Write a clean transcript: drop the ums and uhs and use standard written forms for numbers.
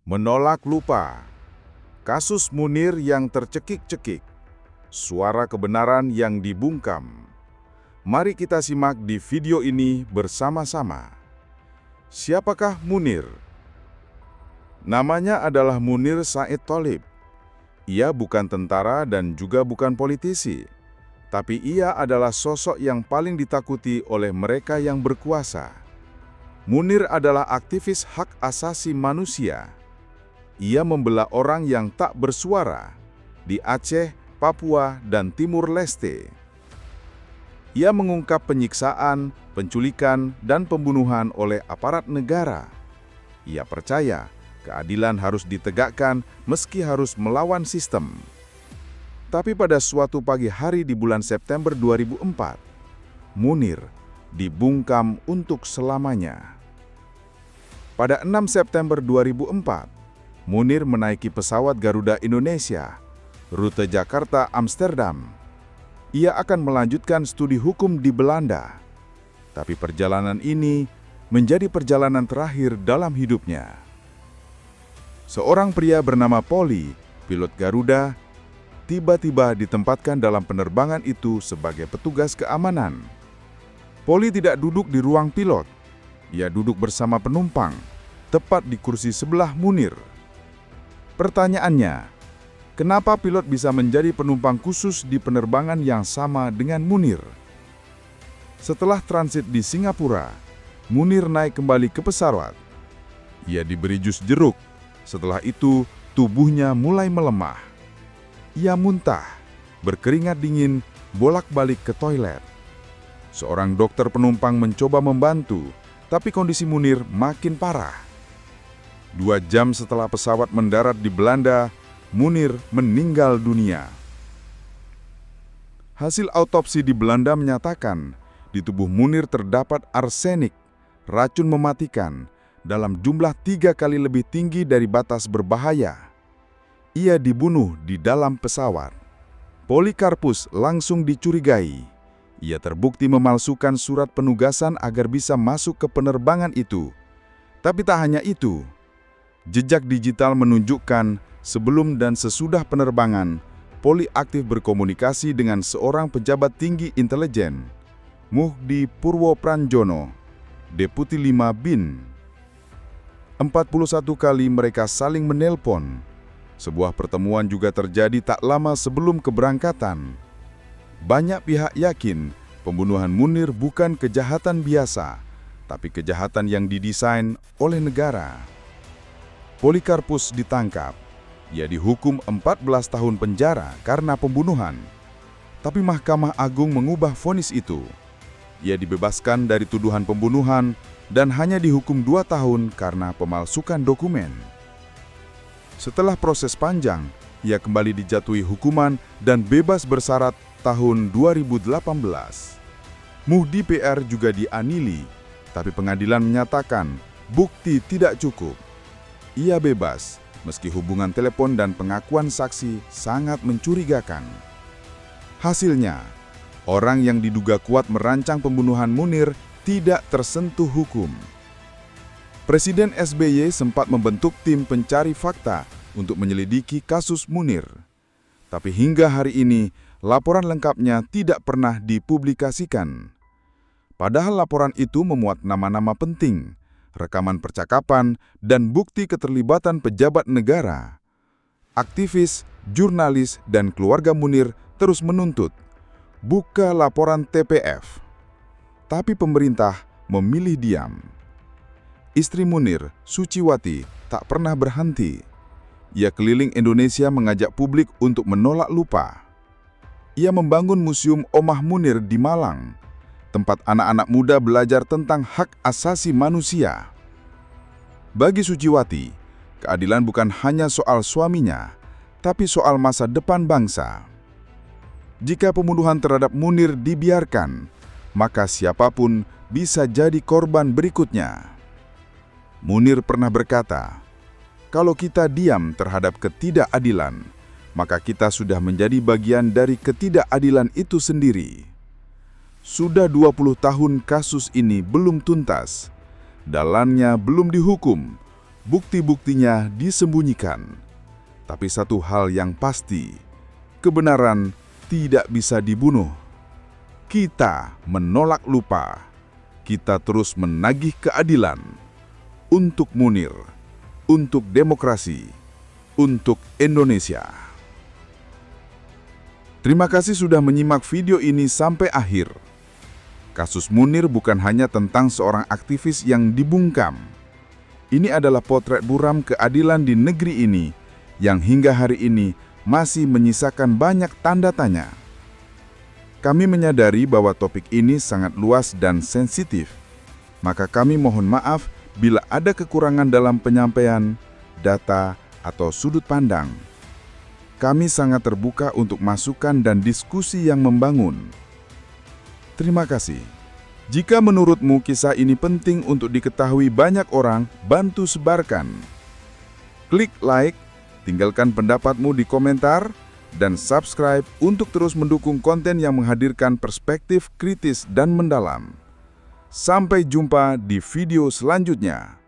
Menolak lupa. Kasus Munir yang tercekik-cekik. Suara kebenaran yang dibungkam. Mari kita simak di video ini bersama-sama. Siapakah Munir? Namanya adalah Munir Said Tholib. Ia bukan tentara dan juga bukan politisi. Tapi ia adalah sosok yang paling ditakuti oleh mereka yang berkuasa. Munir adalah aktivis hak asasi manusia. Ia membela orang yang tak bersuara di Aceh, Papua, dan Timur Leste. Ia mengungkap penyiksaan, penculikan, dan pembunuhan oleh aparat negara. Ia percaya keadilan harus ditegakkan meski harus melawan sistem. Tapi pada suatu pagi hari di bulan September 2004, Munir dibungkam untuk selamanya. Pada 6 September 2004, Munir menaiki pesawat Garuda Indonesia, rute Jakarta-Amsterdam. Ia akan melanjutkan studi hukum di Belanda. Tapi perjalanan ini menjadi perjalanan terakhir dalam hidupnya. Seorang pria bernama Poli, pilot Garuda, tiba-tiba ditempatkan dalam penerbangan itu sebagai petugas keamanan. Poli tidak duduk di ruang pilot. Ia duduk bersama penumpang, tepat di kursi sebelah Munir. Pertanyaannya, kenapa pilot bisa menjadi penumpang khusus di penerbangan yang sama dengan Munir? Setelah transit di Singapura, Munir naik kembali ke pesawat. Ia diberi jus jeruk. Setelah itu, tubuhnya mulai melemah. Ia muntah, berkeringat dingin, bolak-balik ke toilet. Seorang dokter penumpang mencoba membantu, tapi kondisi Munir makin parah. 2 jam setelah pesawat mendarat di Belanda, Munir meninggal dunia. Hasil autopsi di Belanda menyatakan, di tubuh Munir terdapat arsenik, racun mematikan, dalam jumlah 3 kali lebih tinggi dari batas berbahaya. Ia dibunuh di dalam pesawat. Polikarpus langsung dicurigai. Ia terbukti memalsukan surat penugasan agar bisa masuk ke penerbangan itu. Tapi tak hanya itu. Jejak digital menunjukkan sebelum dan sesudah penerbangan, Poli aktif berkomunikasi dengan seorang pejabat tinggi intelijen, Muhdi Purwopranjono, Deputi 5 BIN. 41 kali mereka saling menelpon. Sebuah pertemuan juga terjadi tak lama sebelum keberangkatan. Banyak pihak yakin pembunuhan Munir bukan kejahatan biasa, tapi kejahatan yang didesain oleh negara. Polikarpus ditangkap. Ia dihukum 14 tahun penjara karena pembunuhan. Tapi Mahkamah Agung mengubah vonis itu. Ia dibebaskan dari tuduhan pembunuhan dan hanya dihukum 2 tahun karena pemalsukan dokumen. Setelah proses panjang, ia kembali dijatuhi hukuman dan bebas bersyarat tahun 2018. Muhdi PR juga dianili, tapi pengadilan menyatakan bukti tidak cukup. Ia bebas, meski hubungan telepon dan pengakuan saksi sangat mencurigakan. Hasilnya, orang yang diduga kuat merancang pembunuhan Munir tidak tersentuh hukum. Presiden SBY sempat membentuk tim pencari fakta untuk menyelidiki kasus Munir. Tapi hingga hari ini, laporan lengkapnya tidak pernah dipublikasikan. Padahal laporan itu memuat nama-nama penting, rekaman percakapan, dan bukti keterlibatan pejabat negara. Aktivis, jurnalis, dan keluarga Munir terus menuntut, buka laporan TPF. Tapi pemerintah memilih diam. Istri Munir, Suciwati, tak pernah berhenti. Ia keliling Indonesia mengajak publik untuk menolak lupa. Ia membangun Museum Omah Munir di Malang, tempat anak-anak muda belajar tentang hak asasi manusia. Bagi Suciwati, keadilan bukan hanya soal suaminya, tapi soal masa depan bangsa. Jika pembunuhan terhadap Munir dibiarkan, maka siapapun bisa jadi korban berikutnya. Munir pernah berkata, "Kalau kita diam terhadap ketidakadilan, maka kita sudah menjadi bagian dari ketidakadilan itu sendiri." Sudah 20 tahun kasus ini belum tuntas. Dalannya belum dihukum. bukti-buktinya disembunyikan. Tapi satu hal yang pasti, kebenaran tidak bisa dibunuh. Kita menolak lupa. Kita terus menagih keadilan untuk Munir, untuk demokrasi, untuk Indonesia. Terima kasih sudah menyimak video ini sampai akhir. Kasus Munir bukan hanya tentang seorang aktivis yang dibungkam. Ini adalah potret buram keadilan di negeri ini yang hingga hari ini masih menyisakan banyak tanda tanya. Kami menyadari bahwa topik ini sangat luas dan sensitif, maka kami mohon maaf bila ada kekurangan dalam penyampaian, data, atau sudut pandang. Kami sangat terbuka untuk masukan dan diskusi yang membangun. Terima kasih. Jika menurutmu kisah ini penting untuk diketahui banyak orang, bantu sebarkan. Klik like, tinggalkan pendapatmu di komentar, dan subscribe untuk terus mendukung konten yang menghadirkan perspektif kritis dan mendalam. Sampai jumpa di video selanjutnya.